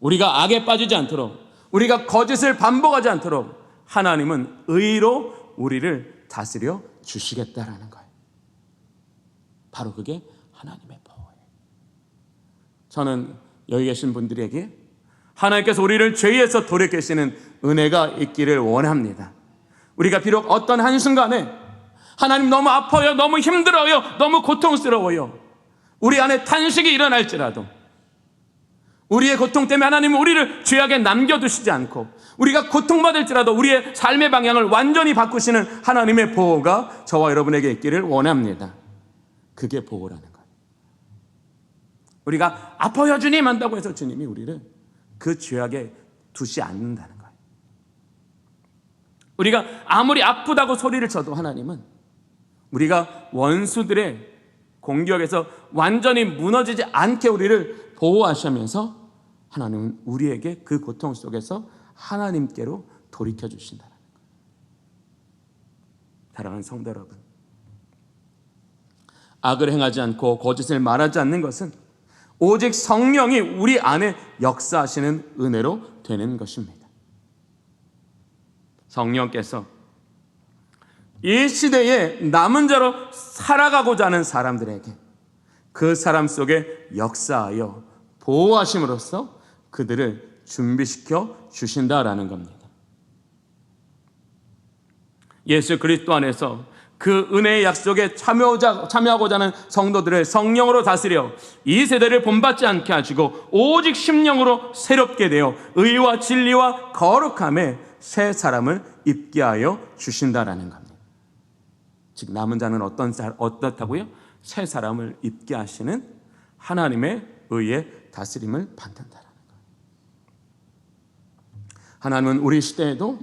우리가 악에 빠지지 않도록, 우리가 거짓을 반복하지 않도록 하나님은 의로 우리를 다스려 주시겠다라는 거예요. 바로 그게 하나님의 보호예요. 저는 여기 계신 분들에게 하나님께서 우리를 죄에서 돌이키시는 은혜가 있기를 원합니다. 우리가 비록 어떤 한순간에 하나님 너무 아파요, 너무 힘들어요, 너무 고통스러워요, 우리 안에 탄식이 일어날지라도 우리의 고통 때문에 하나님은 우리를 죄악에 남겨두시지 않고 우리가 고통받을지라도 우리의 삶의 방향을 완전히 바꾸시는 하나님의 보호가 저와 여러분에게 있기를 원합니다. 그게 보호라는 거예요. 우리가 아파요 주님 한다고 해서 주님이 우리를 그 죄악에 두지 않는다는 거예요. 우리가 아무리 아프다고 소리를 쳐도 하나님은 우리가 원수들의 공격에서 완전히 무너지지 않게 우리를 보호하시면서 하나님은 우리에게 그 고통 속에서 하나님께로 돌이켜 주신다는 거예요. 사랑하는 성도 여러분, 악을 행하지 않고 거짓을 말하지 않는 것은 오직 성령이 우리 안에 역사하시는 은혜로 되는 것입니다. 성령께서 이 시대에 남은 자로 살아가고자 하는 사람들에게 그 사람 속에 역사하여 보호하심으로써 그들을 준비시켜 주신다라는 겁니다. 예수 그리스도 안에서 그 은혜의 약속에 참여하고자 하는 성도들을 성령으로 다스려 이 세대를 본받지 않게 하시고 오직 심령으로 새롭게 되어 의와 진리와 거룩함에 새 사람을 입게 하여 주신다라는 겁니다. 즉 남은 자는 어떻다고요? 새 사람을 입게 하시는 하나님의 의의 다스림을 받는다라는 거예요. 하나님은 우리 시대에도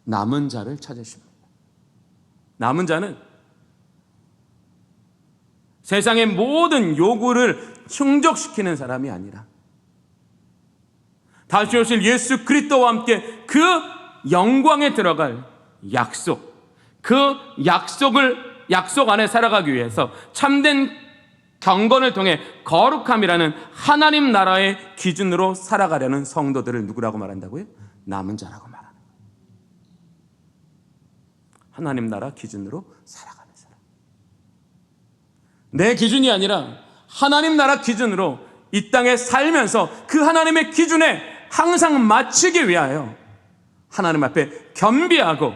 남은 자를 찾으십니다. 남은 자는 세상의 모든 요구를 충족시키는 사람이 아니라 다시 오실 예수 그리스도와 함께 그 영광에 들어갈 약속, 그 약속 안에 살아가기 위해서 참된 경건을 통해 거룩함이라는 하나님 나라의 기준으로 살아가려는 성도들을 누구라고 말한다고요? 남은 자라고 말하는 거예요. 하나님 나라 기준으로 살아가는 사람. 내 기준이 아니라 하나님 나라 기준으로 이 땅에 살면서 그 하나님의 기준에 항상 맞추기 위하여 하나님 앞에 겸비하고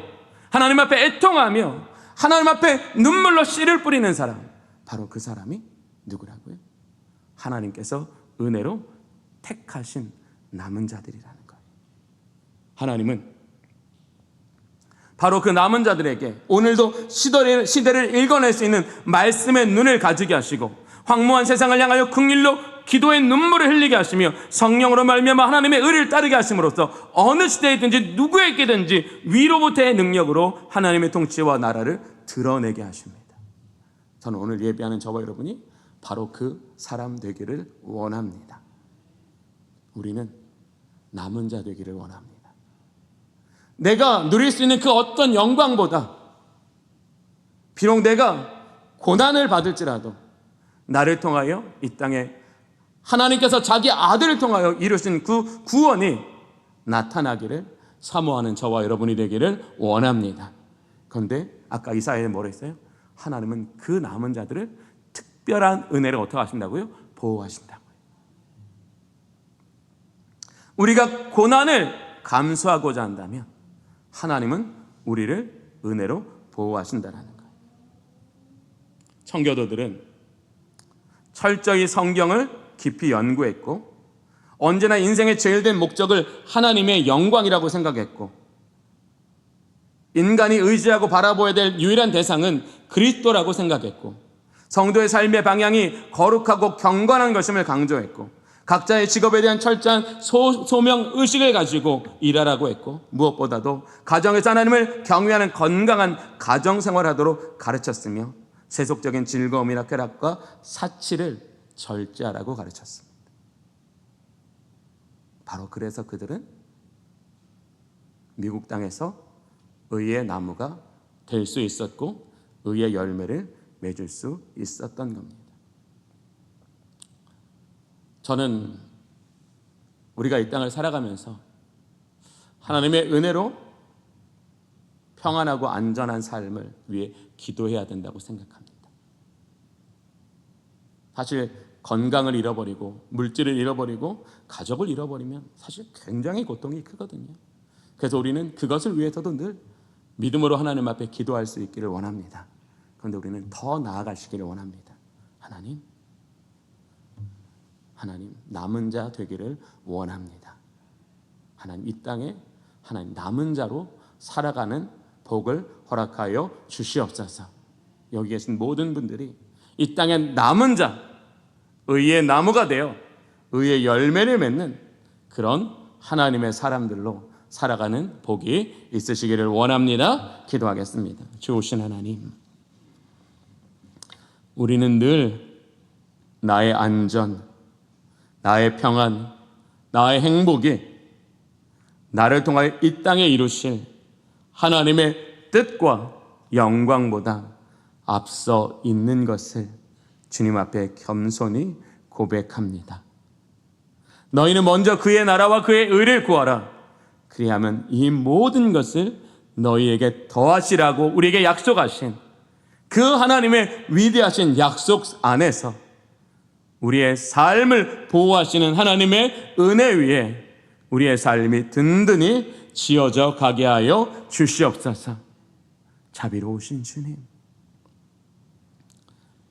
하나님 앞에 애통하며 하나님 앞에 눈물로 씨를 뿌리는 사람, 바로 그 사람이 누구라고요? 하나님께서 은혜로 택하신 남은 자들이라는 거예요. 하나님은 바로 그 남은 자들에게 오늘도 시대를 읽어낼 수 있는 말씀의 눈을 가지게 하시고 황무한 세상을 향하여 긍휼로 기도의 눈물을 흘리게 하시며 성령으로 말미암아 하나님의 의를 따르게 하심으로써 어느 시대이든지 누구에게든지 위로부터의 능력으로 하나님의 통치와 나라를 드러내게 하십니다. 저는 오늘 예배하는 저와 여러분이 바로 그 사람 되기를 원합니다. 우리는 남은 자 되기를 원합니다. 내가 누릴 수 있는 그 어떤 영광보다 비록 내가 고난을 받을지라도 나를 통하여 이 땅에 하나님께서 자기 아들을 통하여 이루신 그 구원이 나타나기를 사모하는 저와 여러분이 되기를 원합니다. 그런데 아까 이사야에 뭐라 했어요? 하나님은 그 남은 자들을 특별한 은혜를 어떻게 하신다고요? 보호하신다고요. 우리가 고난을 감수하고자 한다면 하나님은 우리를 은혜로 보호하신다는 거예요. 청교도들은 철저히 성경을 깊이 연구했고 언제나 인생의 제일 된 목적을 하나님의 영광이라고 생각했고 인간이 의지하고 바라보아야 될 유일한 대상은 그리스도라고 생각했고 성도의 삶의 방향이 거룩하고 경건한 것임을 강조했고 각자의 직업에 대한 철저한 소명 의식을 가지고 일하라고 했고 무엇보다도 가정에서 하나님을 경외하는 건강한 가정생활하도록 가르쳤으며 세속적인 즐거움이나 쾌락과 사치를 절제하라고 가르쳤습니다. 바로 그래서 그들은 미국 땅에서 의의 나무가 될 수 있었고 의의 열매를 맺을 수 있었던 겁니다. 저는 우리가 이 땅을 살아가면서 하나님의 은혜로 평안하고 안전한 삶을 위해 기도해야 된다고 생각합니다. 사실 건강을 잃어버리고 물질을 잃어버리고 가족을 잃어버리면 사실 굉장히 고통이 크거든요. 그래서 우리는 그것을 위해서도 늘 믿음으로 하나님 앞에 기도할 수 있기를 원합니다. 그런데 우리는 더 나아가시기를 원합니다. 하나님 남은 자 되기를 원합니다. 하나님 이 땅에 하나님 남은 자로 살아가는 복을 허락하여 주시옵소서. 여기 계신 모든 분들이 이 땅에 남은 자, 의의 나무가 되어 의의 열매를 맺는 그런 하나님의 사람들로 살아가는 복이 있으시기를 원합니다. 기도하겠습니다. 좋으신 하나님, 우리는 늘 나의 안전, 나의 평안, 나의 행복이 나를 통하여 이 땅에 이루실 하나님의 뜻과 영광보다 앞서 있는 것을 주님 앞에 겸손히 고백합니다. 너희는 먼저 그의 나라와 그의 의를 구하라. 그리하면 이 모든 것을 너희에게 더하시라고 우리에게 약속하신 그 하나님의 위대하신 약속 안에서 우리의 삶을 보호하시는 하나님의 은혜 위에 우리의 삶이 든든히 지어져 가게 하여 주시옵소서. 자비로우신 주님,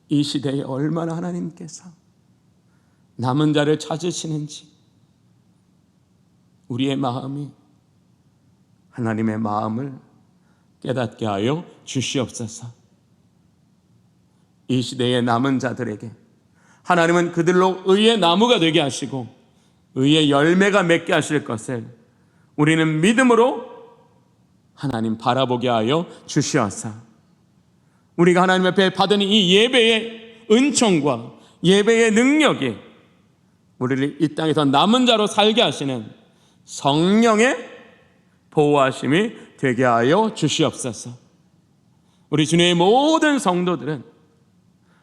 이 시대에 얼마나 하나님께서 남은 자를 찾으시는지 우리의 마음이 하나님의 마음을 깨닫게 하여 주시옵소서. 이 시대의 남은 자들에게 하나님은 그들로 의의 나무가 되게 하시고 의의 열매가 맺게 하실 것을 우리는 믿음으로 하나님 바라보게 하여 주시옵소서. 우리가 하나님 앞에 받은 이 예배의 은총과 예배의 능력이 우리를 이 땅에서 남은 자로 살게 하시는 성령의 보호하심이 되게 하여 주시옵소서. 우리 주님의 모든 성도들은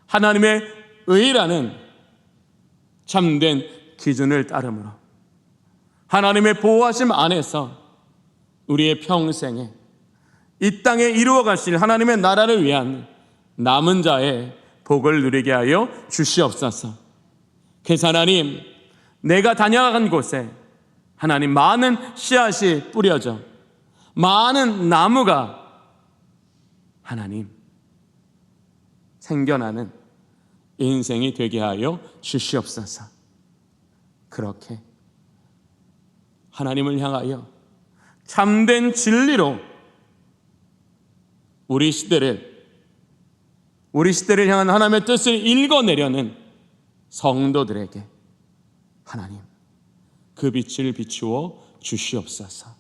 하나님의 의라는 참된 기준을 따름으로 하나님의 보호하심 안에서 우리의 평생에 이 땅에 이루어 가실 하나님의 나라를 위한 남은 자의 복을 누리게 하여 주시옵소서. 그래서 하나님, 내가 다녀간 곳에 하나님 많은 씨앗이 뿌려져 많은 나무가 하나님 생겨나는 인생이 되게 하여 주시옵소서. 그렇게 하나님을 향하여 참된 진리로 우리 시대를 향한 하나님의 뜻을 읽어내려는 성도들에게 하나님 그 빛을 비추어 주시옵소서.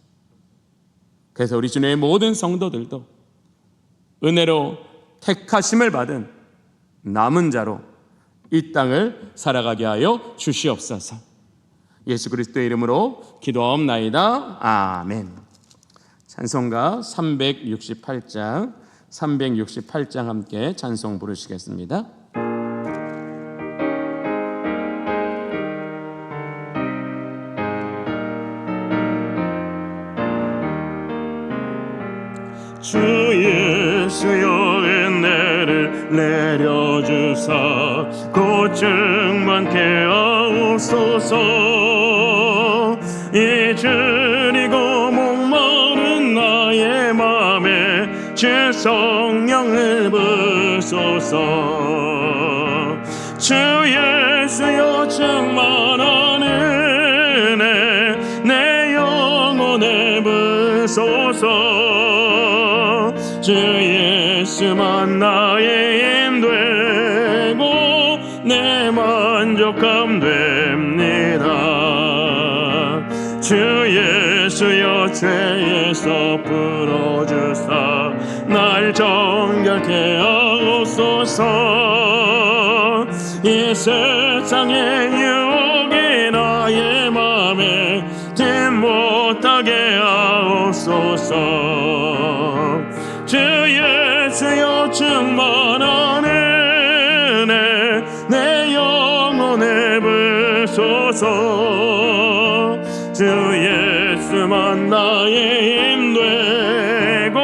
그래서 우리 주님의 모든 성도들도 은혜로 택하심을 받은 남은 자로 이 땅을 살아가게 하여 주시옵소서. 예수 그리스도의 이름으로 기도하옵나이다. 아멘. 찬송가 368장 함께 찬송 부르시겠습니다. 주 예수여 은혜를 내려주사 고증 많게 하옵소서. 잊으리고 목마른 나의 맘에 주 성령을 부소서. 주 예수여 충만한 은혜 내 영혼에 부소서. 주 예수만 나의 힘되고 내 만족함 됩니다. 주 예수여 죄에서 풀어주사 날 정결케 하옵소서. 이 세상의 유혹이 나의 맘에 든 못하게 하옵소서. 주 예수여 충만한 은혜 내 영혼에 부소서. 주 예수만 나의 힘되고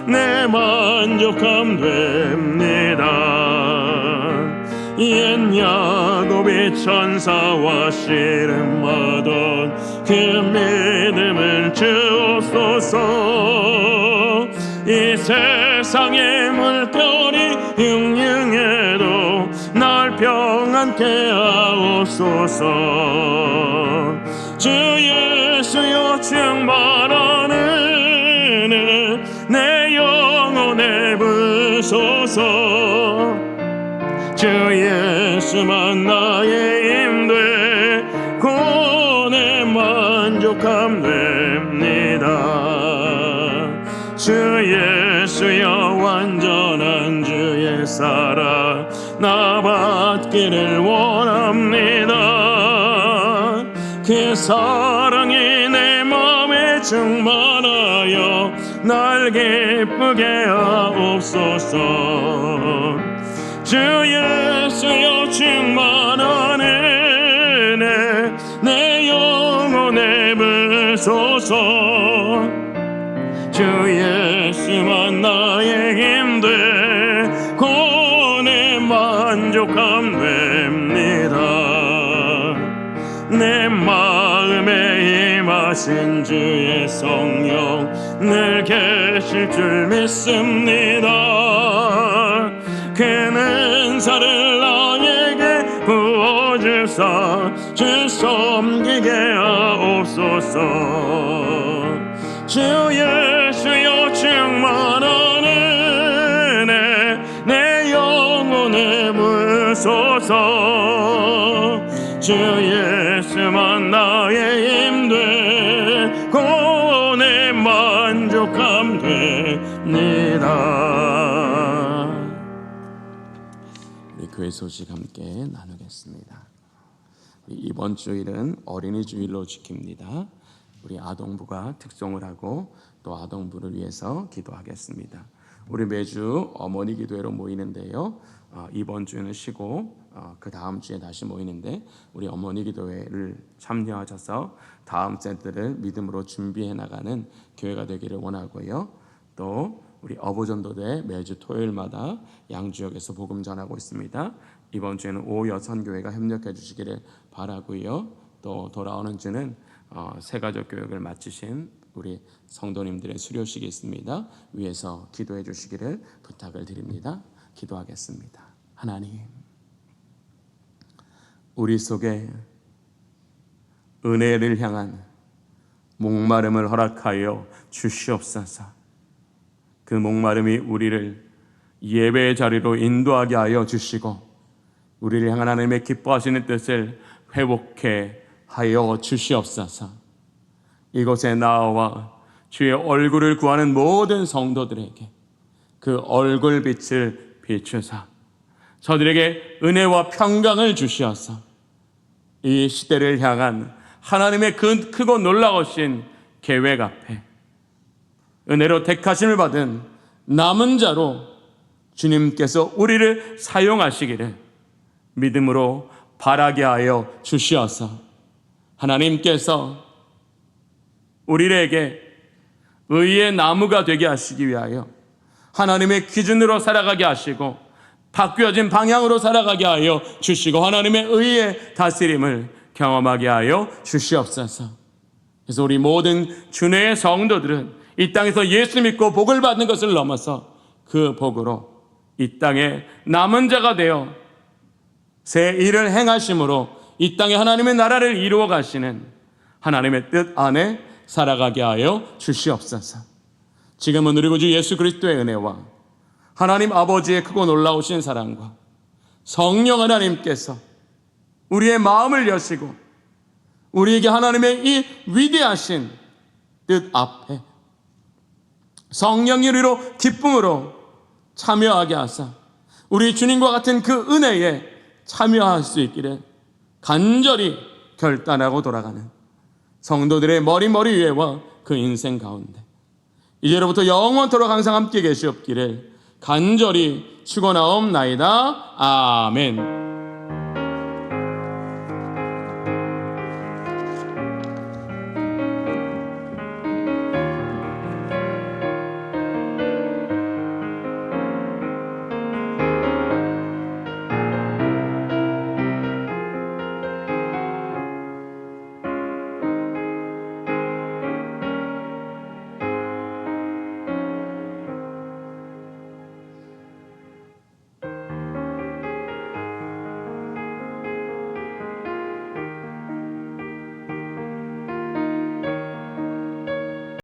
내 만족함 됩니다. 옛 야곱이 천사와 씨름하던 그 믿음을 주옵소서. 이 세상의 물결이 흉흉해도 날 평안케 하옵소서. 주 예수여 충만한 은혜 내 영혼에 부소서. 주 예수만 나의 힘되고 내 만족함 됩니다. 주 예수여 완전한 주의 사랑 나 받기를 원합니다. 그 사랑이 내 맘에 충만하여 날 기쁘게 하옵소서. 주 예수여 충만한 은혜 내 영혼에 부소서. 주 예수만 나의 힘되고 내 만족함 됩니다. 내 마음에 임하신 주의 성령 늘 계실 줄 믿습니다. 그 은사를 나에게 부어주사 주 섬기게 하옵소서. 주 예수여 충만한 은혜 내 영혼에 부소서. 주 예수만 나의 힘되고 내 만족함 됩니다. 우리 교회 소식 함께 나누겠습니다. 이번 주일은 어린이 주일로 지킵니다. 우리 아동부가 특송을 하고 또 아동부를 위해서 기도하겠습니다. 우리 매주 어머니 기도회로 모이는데요. 이번 주는 쉬고 그 다음 주에 다시 모이는데 우리 어머니 기도회를 참여하셔서 다음 세트를 믿음으로 준비해 나가는 교회가 되기를 원하고요. 또 우리 어부전도대 매주 토요일마다 양지역에서 복음 전하고 있습니다. 이번 주에는 오여선교회가 협력해 주시기를 바라고요. 또 돌아오는 주는 새가족 교육을 마치신 우리 성도님들의 수료식이 있습니다. 위에서 기도해 주시기를 부탁을 드립니다. 기도하겠습니다. 하나님, 우리 속에 은혜를 향한 목마름을 허락하여 주시옵소서. 그 목마름이 우리를 예배의 자리로 인도하게 하여 주시고 우리를 향한 하나님의 기뻐하시는 뜻을 회복해 하여 주시옵소서. 이곳에 나와 주의 얼굴을 구하는 모든 성도들에게 그 얼굴빛을 비추사 저들에게 은혜와 평강을 주시어서 이 시대를 향한 하나님의 그 크고 놀라우신 계획 앞에 은혜로 택하심을 받은 남은 자로 주님께서 우리를 사용하시기를 믿음으로 바라게 하여 주시어서 하나님께서 우리에게 의의 나무가 되게 하시기 위하여 하나님의 기준으로 살아가게 하시고 바뀌어진 방향으로 살아가게 하여 주시고 하나님의 의의 다스림을 경험하게 하여 주시옵소서. 그래서 우리 모든 주님의 성도들은 이 땅에서 예수 믿고 복을 받는 것을 넘어서 그 복으로 이 땅에 남은 자가 되어 새 일을 행하심으로 이 땅에 하나님의 나라를 이루어 가시는 하나님의 뜻 안에 살아가게 하여 주시옵소서. 지금은 우리 구주 예수 그리스도의 은혜와 하나님 아버지의 크고 놀라우신 사랑과 성령 하나님께서 우리의 마음을 여시고 우리에게 하나님의 이 위대하신 뜻 앞에 성령의 우리로 기쁨으로 참여하게 하사 우리 주님과 같은 그 은혜에 참여할 수 있기를 간절히 결단하고 돌아가는 성도들의 머리 위에와 그 인생 가운데 이제로부터 영원토록 항상 함께 계시옵기를 간절히 축원하옵나이다. 아멘.